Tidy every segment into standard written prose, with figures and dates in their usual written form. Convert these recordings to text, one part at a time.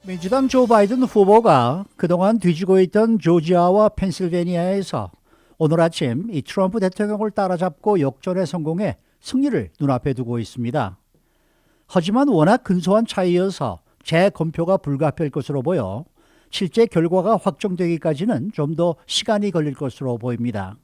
민주당 조 바이든 후보가 그동안 뒤지고 있던 조지아와 펜실베니아에서 오늘 아침 이 트럼프 대통령을 따라잡고 역전에 성공해 승리를 눈앞에 두고 있습니다. 하지만 워낙 근소한 차이여서 재검표가 불가피할 것으로 보여 실제 결과가 확정되기까지는 좀 더 시간이 걸릴 것으로 보입니다.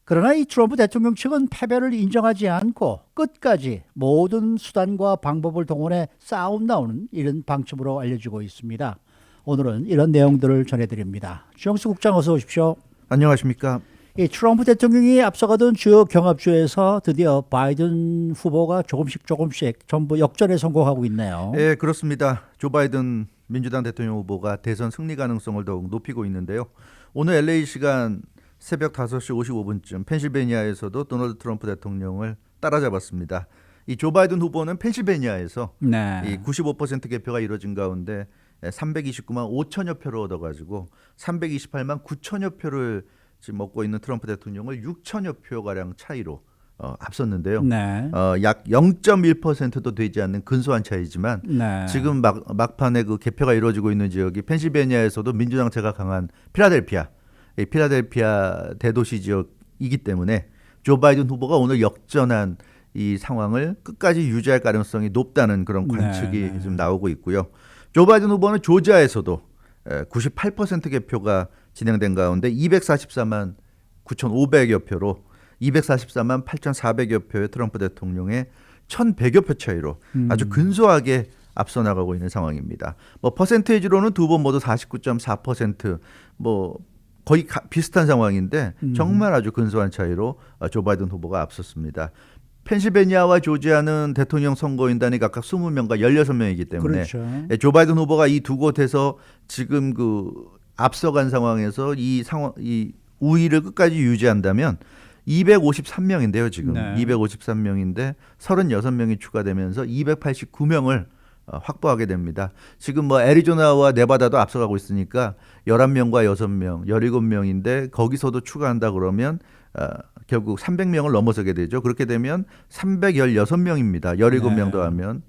그러나 이 트럼프 대통령 측은 패배를 인정하지 않고 끝까지 모든 수단과 방법을 동원해 싸움나오는 이런 방침으로 알려지고 있습니다. 오늘은 이런 내용들을 전해드립니다. 주영수 국장 어서 오십시오. 안녕하십니까. 이 트럼프 대통령이 앞서가던 주요 경합주에서 드디어 바이든 후보가 조금씩 전부 역전에 성공하고 있네요. 예, 그렇습니다. 조 바이든 민주당 대통령 후보가 대선 승리 가능성을 더욱 높이고 있는데요. 오늘 LA 시간 새벽 5시 55분쯤 펜실베니아에서도 도널드 트럼프 대통령을 따라잡았습니다. 이 조 바이든 후보는 펜실베니아에서 이 95% 개표가 이루어진 가운데 329만 5천여 표를 얻어가지고 328만 9천여 표를 지금 먹고 있는 트럼프 대통령을 6천여 표 가량 차이로 앞섰는데요. 약 0.1%도 되지 않는 근소한 차이지만 지금 막판에 그 개표가 이루어지고 있는 지역이 펜실베니아에서도 민주당체가 강한 필라델피아 대도시 지역이기 때문에 조 바이든 후보가 오늘 역전한 이 상황을 끝까지 유지할 가능성이 높다는 그런 관측이 좀 나오고 있고요. 조 바이든 후보는 조지아에서도 98% 개표가 진행된 가운데 244만 9,500여 표로 244만 8,400여 표의 트럼프 대통령의 1,100여 표 차이로 아주 근소하게 앞서 나가고 있는 상황입니다. 뭐 퍼센테이지로는 두 번 모두 49.4% 뭐 거의 비슷한 상황인데 정말 아주 근소한 차이로 조 바이든 후보가 앞섰습니다. 펜실베니아와 조지아는 대통령 선거인단이 각각 20명과 16명이기 때문에 그렇죠. 조 바이든 후보가 이 두 곳에서 지금 그 앞서간 상황에서 이 우위를 끝까지 유지한다면 253명인데요, 지금. 253명인데 36명이 추가되면서 289명을 확보하게 됩니다. 지금 뭐 애리조나와 네바다도 앞서가고 있으니까 11명과 6명, 17명인데 거기서도 추가한다 그러면 결국 300명을 넘어서게 되죠. 그렇게 되면 316명입니다. 17명 더하면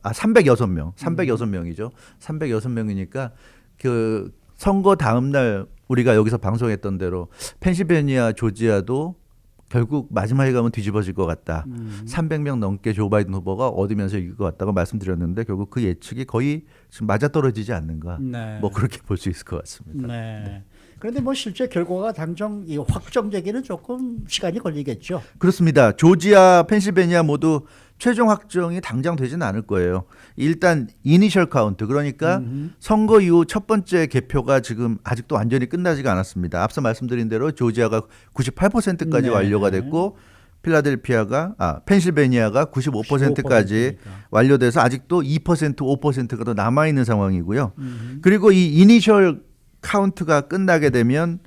306명이죠. 306명이니까 그 선거 다음 날 우리가 여기서 방송했던 대로 펜실베니아, 조지아도 결국 마지막에 가면 뒤집어질 것 같다. 300명 넘게 조 바이든 후보가 얻으면서 이길 것 같다고 말씀드렸는데 결국 그 예측이 거의 지금 맞아떨어지지 않는가. 뭐 그렇게 볼 수 있을 것 같습니다. 그런데 뭐 실제 결과가 당장 확정되기는 조금 시간이 걸리겠죠. 그렇습니다. 조지아, 펜실베니아 모두 최종 확정이 당장 되지는 않을 거예요. 일단 이니셜 카운트, 그러니까 선거 이후 첫 번째 개표가 지금 아직도 완전히 끝나지가 않았습니다. 앞서 말씀드린 대로 조지아가 98%까지 완료가 됐고 펜실베니아가 95%까지 완료돼서 아직도 2%, 5%가 더 남아 있는 상황이고요. 그리고 이 이니셜 카운트가 끝나게 되면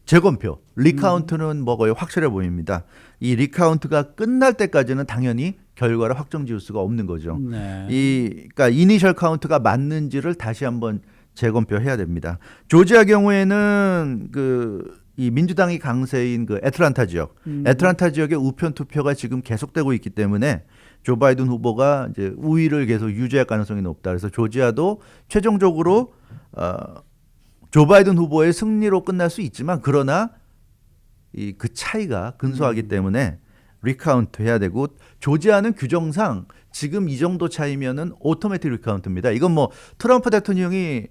재검표, 리카운트는 뭐 거의 확실해 보입니다. 이 리카운트가 끝날 때까지는 당연히 결과를 확정 지을 수가 없는 거죠. 그러니까 이니셜 카운트가 맞는지를 다시 한번 재검표해야 됩니다. 조지아 경우에는 이 민주당이 강세인 그 애틀란타 지역의 우편 투표가 지금 계속되고 있기 때문에 조 바이든 후보가 이제 우위를 계속 유지할 가능성이 높다. 그래서 조지아도 최종적으로 조 바이든 후보의 승리로 끝날 수 있지만 그러나 그 차이가 근소하기 때문에 리카운트 해야 되고 조지아는 규정상 지금 이 정도 차이면은 오토매틱 리카운트입니다. 이건 뭐 트럼프 대통령이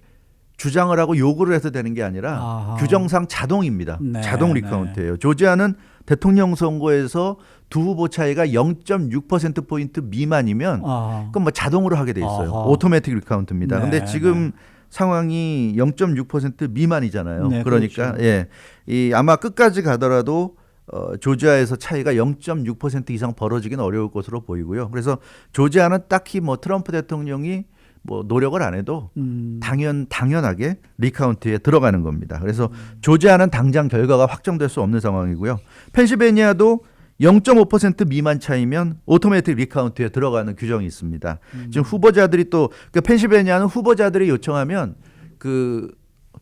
주장을 하고 요구를 해서 되는 게 아니라 규정상 자동입니다. 자동 리카운트예요. 조지아는 대통령 선거에서 두 후보 차이가 0.6%포인트 미만이면 그건 뭐 자동으로 하게 돼 있어요. 오토매틱 리카운트입니다. 근데 지금 상황이 0.6% 미만이잖아요. 그러니까 그렇죠. 아마 끝까지 가더라도 조지아에서 차이가 0.6% 이상 벌어지긴 어려울 것으로 보이고요. 그래서 조지아는 딱히 뭐 트럼프 대통령이 뭐 노력을 안 해도 당연하게 리카운트에 들어가는 겁니다. 그래서 조지아는 당장 결과가 확정될 수 없는 상황이고요. 펜실베니아도 0.5% 미만 차이면 오토매틱 리카운트에 들어가는 규정이 있습니다. 지금 후보자들이 또 펜실베니아는 후보자들이 요청하면 그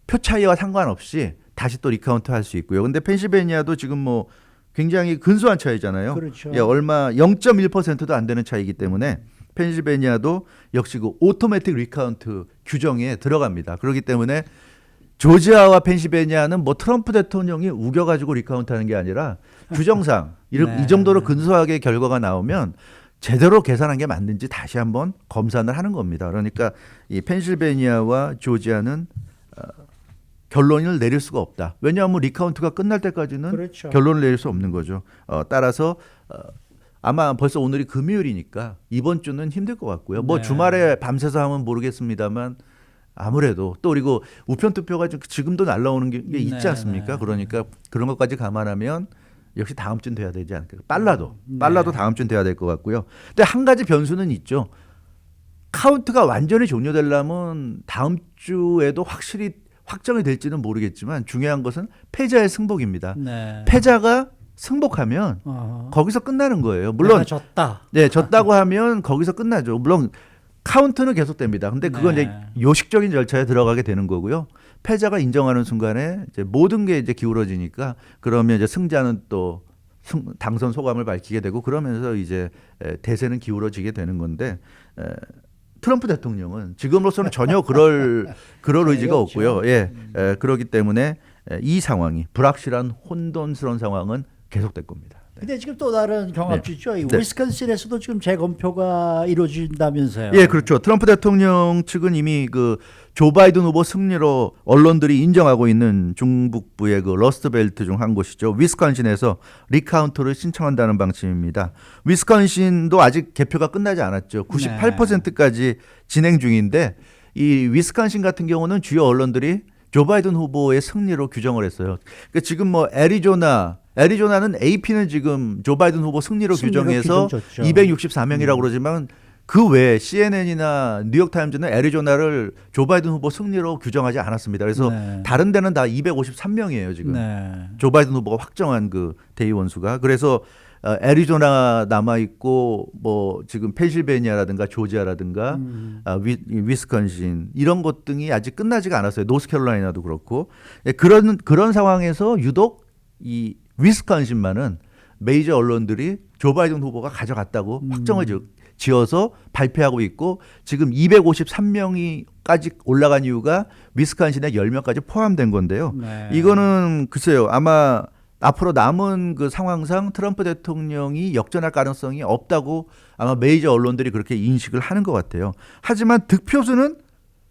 표 차이와 상관없이 다시 또 리카운트 할 수 있고요. 근데 펜실베니아도 지금 뭐 굉장히 근소한 차이잖아요. 그렇죠. 얼마 0.1%도 안 되는 차이기 때문에 펜실베니아도 역시 그 오토매틱 리카운트 규정에 들어갑니다. 그렇기 때문에 조지아와 펜실베니아는 뭐 트럼프 대통령이 우겨가지고 리카운트하는 게 아니라 규정상 네. 이 정도로 근소하게 결과가 나오면 제대로 계산한 게 맞는지 다시 한번 검사를 하는 겁니다. 그러니까 이 펜실베니아와 조지아는 결론을 내릴 수가 없다. 왜냐하면 리카운트가 끝날 때까지는 그렇죠. 결론을 내릴 수 없는 거죠. 따라서 아마 벌써 오늘이 금요일이니까 이번 주는 힘들 것 같고요. 뭐 네. 주말에 밤새서 하면 모르겠습니다만 아무래도 또 그리고 우편 투표가 지금도 날라오는 게 있지 네, 않습니까? 네. 그러니까 그런 것까지 감안하면 역시 다음 주는 돼야 되지 않을까. 빨라도 네. 다음 주는 돼야 될 것 같고요. 근데 한 가지 변수는 있죠. 카운트가 완전히 종료되려면 다음 주에도 확실히 확정이 될지는 모르겠지만 중요한 것은 패자의 승복입니다. 네. 패자가 승복하면 거기서 끝나는 거예요. 물론 내가 졌다. 네, 졌다고 하면 거기서 끝나죠. 물론 카운트는 계속됩니다. 근데 그건 네. 이제 요식적인 절차에 들어가게 되는 거고요. 패자가 인정하는 순간에 이제 모든 게 이제 기울어지니까 그러면 이제 승자는 또 당선 소감을 밝히게 되고 그러면서 이제 대세는 기울어지게 되는 건데 트럼프 대통령은 지금으로서는 전혀 그럴 의지가 없고요. 예, 그렇기 때문에 이 상황이 불확실한 혼돈스러운 상황은 계속될 겁니다. 근데 지금 또 다른 경합주죠. 이 네. 위스콘신에서도 지금 재검표가 이루어진다면서요. 예, 그렇죠. 트럼프 대통령 측은 이미 그 조 바이든 후보 승리로 언론들이 인정하고 있는 중북부의 그 러스트벨트 중 한 곳이죠. 위스콘신에서 리카운트를 신청한다는 방침입니다. 위스콘신도 아직 개표가 끝나지 않았죠. 98%까지 진행 중인데 이 위스콘신 같은 경우는 주요 언론들이 조 바이든 후보의 승리로 규정을 했어요. 그러니까 지금 뭐 애리조나는 AP는 지금 조 바이든 후보 승리로 규정해서 규정 줬죠. 264명이라고 그러지만 그 외에 CNN이나 뉴욕타임즈는 애리조나를 조 바이든 후보 승리로 규정하지 않았습니다. 그래서 네. 다른 데는 다 253명이에요, 지금. 네. 조 바이든 후보가 확정한 그 대의원 수가. 그래서 애리조나 남아 있고 뭐 지금 펜실베니아라든가 조지아라든가 위스콘신 이런 것 등이 아직 끝나지가 않았어요. 노스캐롤라이나도 그렇고. 그런 상황에서 유독 이 위스콘신만은 메이저 언론들이 조 바이든 후보가 가져갔다고 확정을 지어서 발표하고 있고 지금 253명이까지 올라간 이유가 위스콘신에 10명까지 포함된 건데요. 네. 이거는 글쎄요. 아마 앞으로 남은 그 상황상 트럼프 대통령이 역전할 가능성이 없다고 아마 메이저 언론들이 그렇게 인식을 하는 것 같아요. 하지만 득표수는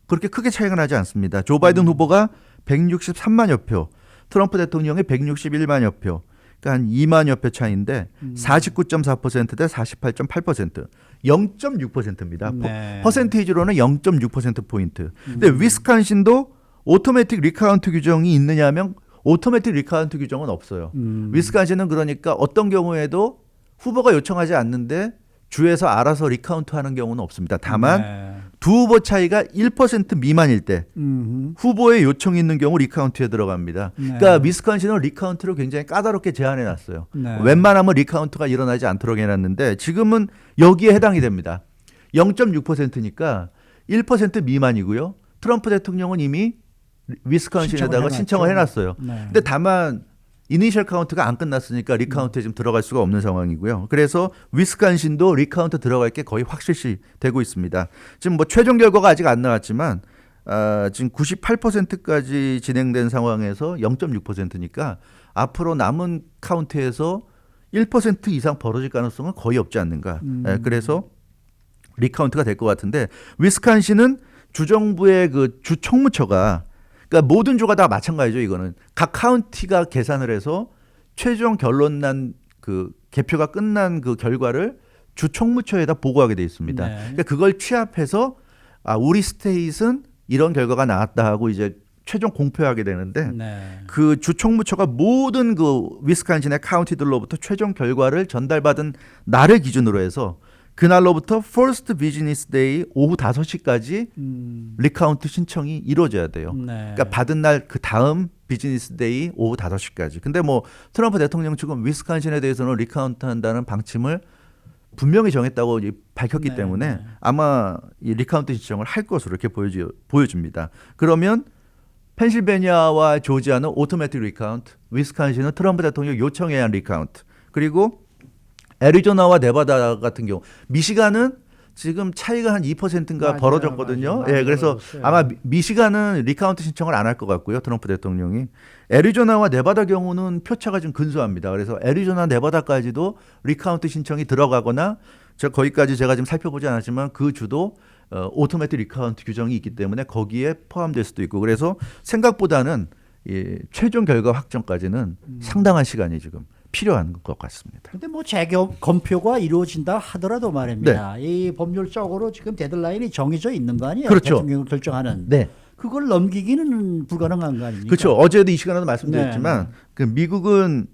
그렇게 크게 차이가 나지 않습니다. 조 바이든 후보가 163만여 표, 트럼프 대통령이 161만여 표, 그러니까 한 2만여 표 차이인데 49.4% 대 48.8%, 0.6%입니다. 네. 퍼센테이지로는 0.6%포인트. 근데 위스콘신도 오토매틱 리카운트 규정이 있느냐 하면 오토매틱 리카운트 규정은 없어요. 위스콘신은 그러니까 어떤 경우에도 후보가 요청하지 않는데 주에서 알아서 리카운트하는 경우는 없습니다. 다만 네. 두 후보 차이가 1% 미만일 때 후보의 요청이 있는 경우 리카운트에 들어갑니다. 네. 그러니까 위스콘신은 리카운트를 굉장히 까다롭게 제한해 놨어요. 네. 웬만하면 리카운트가 일어나지 않도록 해놨는데 지금은 여기에 해당이 됩니다. 0.6%니까 1% 미만이고요. 트럼프 대통령은 이미 위스콘신에다가 신청을 해놨어요. 네. 근데 다만 이니셜 카운트가 안 끝났으니까 리카운트에 지금 들어갈 수가 없는 상황이고요. 그래서 위스콘신도 리카운트 들어갈 게 거의 확실시 되고 있습니다. 지금 뭐 최종 결과가 아직 안 나왔지만 지금 98%까지 진행된 상황에서 0.6%니까 앞으로 남은 카운트에서 1% 이상 벌어질 가능성은 거의 없지 않는가. 그래서 리카운트가 될 것 같은데 위스콘신은 주정부의 그 주 총무처가 그러니까 모든 주가 다 마찬가지죠. 이거는 각 카운티가 계산을 해서 최종 결론 난 그 개표가 끝난 그 결과를 주 총무처에다 보고하게 돼 있습니다. 네. 그러니까 그걸 취합해서 우리 스테이트는 이런 결과가 나왔다 하고 이제 최종 공표하게 되는데 네. 그 주 총무처가 모든 그 위스콘신의 카운티들로부터 최종 결과를 전달받은 날을 기준으로 해서 그날로부터 First Business Day 오후 5시까지 리카운트 신청이 이루어져야 돼요. 네. 그러니까 받은 날 그 다음 비즈니스 데이 오후 5시까지. 근데 뭐 트럼프 대통령 측은 위스콘신에 대해서는 리카운트 한다는 방침을 분명히 정했다고 밝혔기 네, 때문에 네. 아마 이 리카운트 신청을 할 것으로 이렇게 보여집니다. 그러면 펜실베니아와 조지아는 오토매틱 리카운트, 위스콘신은 트럼프 대통령 요청해야 한 리카운트, 그리고 애리조나와 네바다 같은 경우, 미시간은 지금 차이가 한 2%인가 맞아요, 벌어졌거든요. 맞아요. 예, 그래서 벌어졌어요. 아마 미시간은 리카운트 신청을 안 할 것 같고요. 트럼프 대통령이. 애리조나와 네바다 경우는 표차가 좀 근소합니다. 그래서 애리조나, 네바다까지도 리카운트 신청이 들어가거나 거기까지 제가 지금 살펴보지 않았지만 그 주도 오토매틱 리카운트 규정이 있기 때문에 거기에 포함될 수도 있고 그래서 생각보다는 이 최종 결과 확정까지는 상당한 시간이 지금 필요한 것 같습니다. 근데 뭐 재검표가 이루어진다 하더라도 말입니다. 이 법률적으로 지금 데드라인이 정해져 있는 거 아니에요? 그렇죠. 대통령을 결정하는. 네. 그걸 넘기기는 불가능한 거 아닙니까? 그렇죠. 어제도 이 시간에도 말씀드렸지만 그 미국은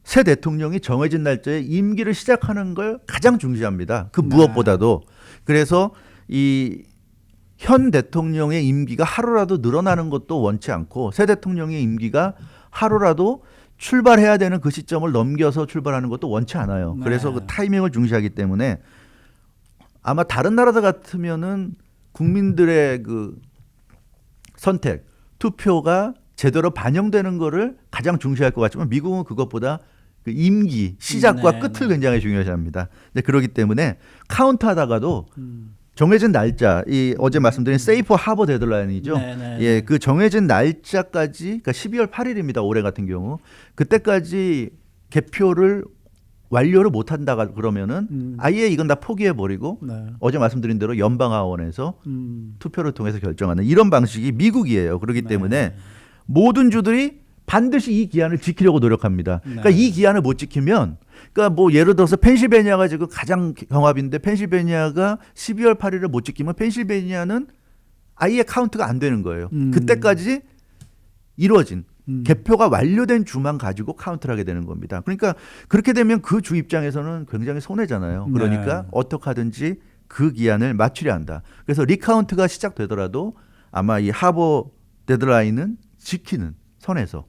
새 대통령이 정해진 날짜에 임기를 시작하는 걸 가장 중시합니다. 그 무엇보다도. 그래서 이 현 대통령의 임기가 하루라도 늘어나는 것도 원치 않고 새 대통령의 임기가 하루라도 출발해야 되는 그 시점을 넘겨서 출발하는 것도 원치 않아요. 네. 그래서 그 타이밍을 중시하기 때문에 아마 다른 나라들 같으면은 국민들의 그 선택, 투표가 제대로 반영되는 거를 가장 중시할 것 같지만 미국은 그것보다 그 임기, 시작과 네, 끝을 네. 굉장히 중요시합니다. 근데 그렇기 때문에 카운트하다가도 정해진 날짜, 이 어제 말씀드린 세이프 하버 데드라인이죠. 네, 네, 예, 그 정해진 날짜까지, 그러니까 12월 8일입니다. 올해 같은 경우 그때까지 개표를 완료를 못 한다 그러면은 아예 이건 다 포기해 버리고 네. 어제 말씀드린 대로 연방하원에서 음. 투표를 통해서 결정하는 이런 방식이 미국이에요. 그렇기 네. 때문에 모든 주들이 반드시 이 기한을 지키려고 노력합니다. 그러니까 네. 이 기한을 못 지키면, 그러니까 뭐 예를 들어서 펜실베니아가 지금 가장 경합인데 펜실베니아가 12월 8일을 못 지키면 펜실베니아는 아예 카운트가 안 되는 거예요. 그때까지 이루어진 개표가 완료된 주만 가지고 카운트를 하게 되는 겁니다. 그러니까 그렇게 되면 그 주 입장에서는 굉장히 손해잖아요. 그러니까 네. 어떻게 하든지 그 기한을 맞추려 한다. 그래서 리카운트가 시작되더라도 아마 이 하버 데드라인은 지키는 선에서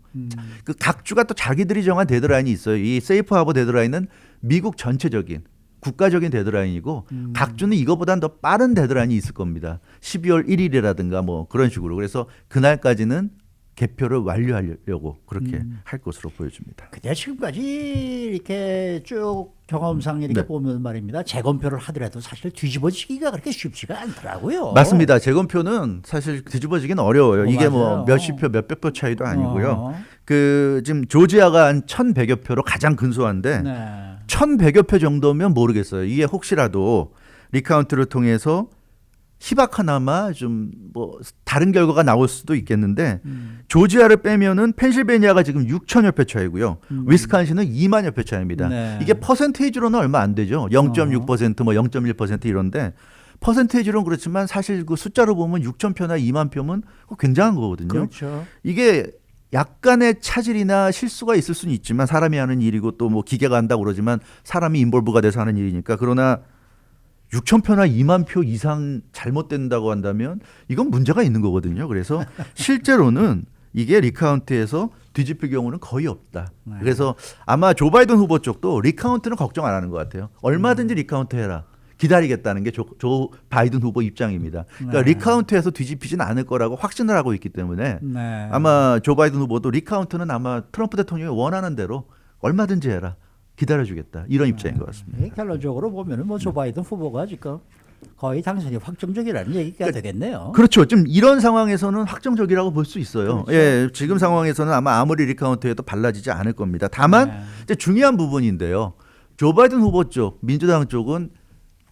그 각 주가 또 자기들이 정한 데드라인이 있어요. 이 세이프 하버 데드라인은 미국 전체적인 국가적인 데드라인이고 각 주는 이거보다는 더 빠른 데드라인이 있을 겁니다. 12월 1일이라든가 뭐 그런 식으로. 그래서 그날까지는 개표를 완료하려고 그렇게 할 것으로 보여집니다. 근데 지금까지 이렇게 쭉 경험상 이렇게 네. 보면 말입니다. 재검표를 하더라도 사실 뒤집어지기가 그렇게 쉽지가 않더라고요. 맞습니다. 재검표는 사실 뒤집어지기는 어려워요. 이게 뭐 맞아요. 몇십 표, 몇백 표 차이도 아니고요. 어. 그 지금 조지아가 한 1,100여 표로 가장 근소한데 네. 1,100여 표 정도면 모르겠어요. 이게 혹시라도 리카운트를 통해서 희박하나마 좀 뭐 다른 결과가 나올 수도 있겠는데 조지아를 빼면은 펜실베니아가 지금 6천여 표 차이고요. 위스콘신은 2만여 표 차이입니다. 네. 이게 퍼센테이지로는 얼마 안 되죠. 0.6% 뭐 0.1% 이런데 퍼센테이지로는 그렇지만 사실 그 숫자로 보면 6천 표나 2만 표면 굉장한 거거든요. 그렇죠. 이게 약간의 차질이나 실수가 있을 수는 있지만 사람이 하는 일이고 또 뭐 기계가 한다고 그러지만 사람이 인볼브가 돼서 하는 일이니까 그러나 6천 표나 2만 표 이상 잘못된다고 한다면 이건 문제가 있는 거거든요. 그래서 실제로는 이게 리카운트에서 뒤집힐 경우는 거의 없다. 네. 그래서 아마 조 바이든 후보 쪽도 리카운트는 걱정 안 하는 것 같아요. 얼마든지 리카운트 해라. 기다리겠다는 게 조 바이든 후보 입장입니다. 그러니까 네. 리카운트에서 뒤집히지는 않을 거라고 확신을 하고 있기 때문에 네. 아마 조 바이든 후보도 리카운트는 아마 트럼프 대통령이 원하는 대로 얼마든지 해라. 기다려주겠다. 이런 입장인 것 같습니다. 이 결론적으로 보면은 뭐 조 바이든 후보가 지금 거의 당선이 확정적이라는 얘기가 되겠네요. 그렇죠. 좀 이런 상황에서는 확정적이라고 볼 수 있어요. 그렇죠. 예, 지금 상황에서는 아마 아무리 리카운트해도 달라지지 않을 겁니다. 다만 네. 이제 중요한 부분인데요. 조 바이든 후보 쪽, 민주당 쪽은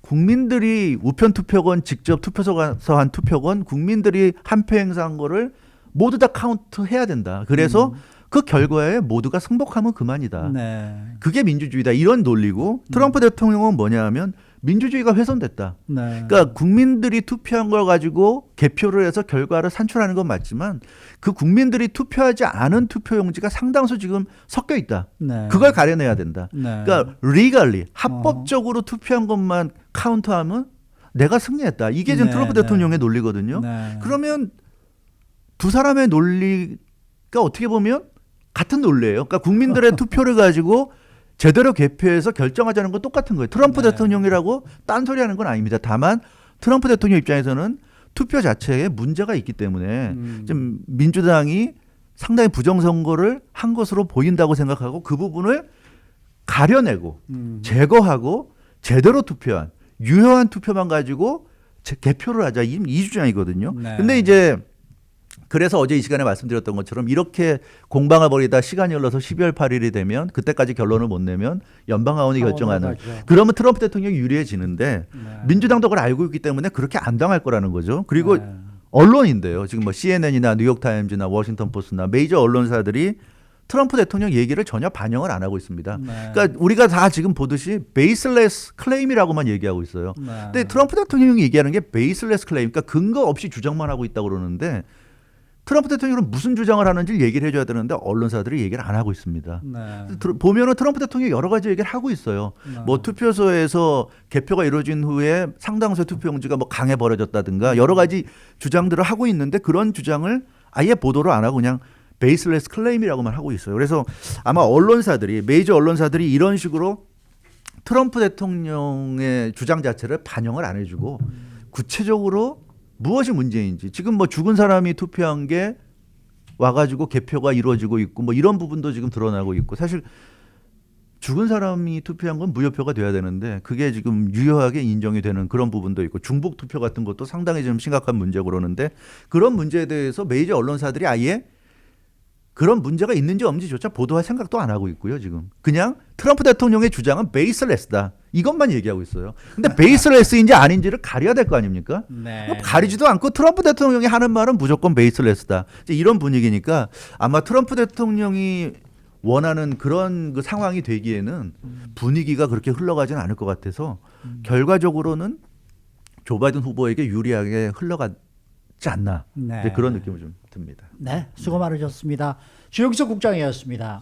국민들이 우편 투표건, 직접 투표소 가서 한 투표건, 국민들이 한 표 행사한 거를 모두 다 카운트해야 된다. 그래서 그 결과에 모두가 승복하면 그만이다. 네. 그게 민주주의다. 이런 논리고 트럼프 대통령은 뭐냐 하면 민주주의가 훼손됐다. 네. 그러니까 국민들이 투표한 걸 가지고 개표를 해서 결과를 산출하는 건 맞지만 그 국민들이 투표하지 않은 투표용지가 상당수 지금 섞여 있다. 네. 그걸 가려내야 된다. 네. 그러니까 legally 합법적으로 투표한 것만 카운트하면 내가 승리했다. 이게 지금 네, 트럼프 네. 대통령의 논리거든요. 네. 그러면 두 사람의 논리가 어떻게 보면 같은 논리예요. 그러니까 국민들의 투표를 가지고 제대로 개표해서 결정하자는 건 똑같은 거예요. 트럼프 네. 대통령이라고 딴소리하는 건 아닙니다. 다만 트럼프 대통령 입장에서는 투표 자체에 문제가 있기 때문에 좀 민주당이 상당히 부정선거를 한 것으로 보인다고 생각하고 그 부분을 가려내고 제거하고 제대로 투표한 유효한 투표만 가지고 개표를 하자 이 주장이거든요. 네. 근데 이제 그래서 어제 이 시간에 말씀드렸던 것처럼 이렇게 공방을 벌이다 시간이 흘러서 12월 8일이 되면 그때까지 결론을 못 내면 연방하원이 결정하는 가죠. 그러면 트럼프 대통령이 유리해지는데 네. 민주당도 그걸 알고 있기 때문에 그렇게 안 당할 거라는 거죠. 그리고 네. 언론인데요. 지금 뭐 CNN이나 뉴욕타임즈나 워싱턴 포스트나 메이저 언론사들이 트럼프 대통령 얘기를 전혀 반영을 안 하고 있습니다. 네. 그러니까 우리가 다 지금 보듯이 베이스레스 클레임이라고만 얘기하고 있어요. 네. 근데 트럼프 대통령이 얘기하는 게 베이스레스 클레임, 그러니까 근거 없이 주장만 하고 있다고 그러는데 트럼프 대통령은 무슨 주장을 하는지 얘기를 해줘야 되는데 언론사들이 얘기를 안 하고 있습니다. 네. 보면은 트럼프 대통령이 여러 가지 얘기를 하고 있어요. 네. 뭐 투표소에서 개표가 이루어진 후에 상당수의 투표용지가 뭐 강에 버려졌다든가 여러 가지 주장들을 하고 있는데 그런 주장을 아예 보도를 안 하고 그냥 베이스레스 클레임이라고만 하고 있어요. 그래서 아마 언론사들이 메이저 언론사들이 이런 식으로 트럼프 대통령의 주장 자체를 반영을 안 해주고 구체적으로 무엇이 문제인지 지금 뭐 죽은 사람이 투표한 게 와가지고 개표가 이루어지고 있고 뭐 이런 부분도 지금 드러나고 있고 사실 죽은 사람이 투표한 건 무효표가 돼야 되는데 그게 지금 유효하게 인정이 되는 그런 부분도 있고 중복 투표 같은 것도 상당히 좀 심각한 문제고 그러는데 그런 문제에 대해서 메이저 언론사들이 아예 그런 문제가 있는지 없는지조차 보도할 생각도 안 하고 있고요. 지금 그냥 트럼프 대통령의 주장은 베이스레스다. 이것만 얘기하고 있어요. 근데 베이스레스인지 아닌지를 가려야 될 거 아닙니까? 네. 가리지도 않고 트럼프 대통령이 하는 말은 무조건 베이스레스다. 이제 이런 분위기니까 아마 트럼프 대통령이 원하는 그런 그 상황이 되기에는 분위기가 그렇게 흘러가지는 않을 것 같아서 결과적으로는 조 바이든 후보에게 유리하게 흘러가지 않나 네. 이제 그런 느낌을 좀 듭니다. 네, 수고 많으셨습니다. 주영석 국장이었습니다.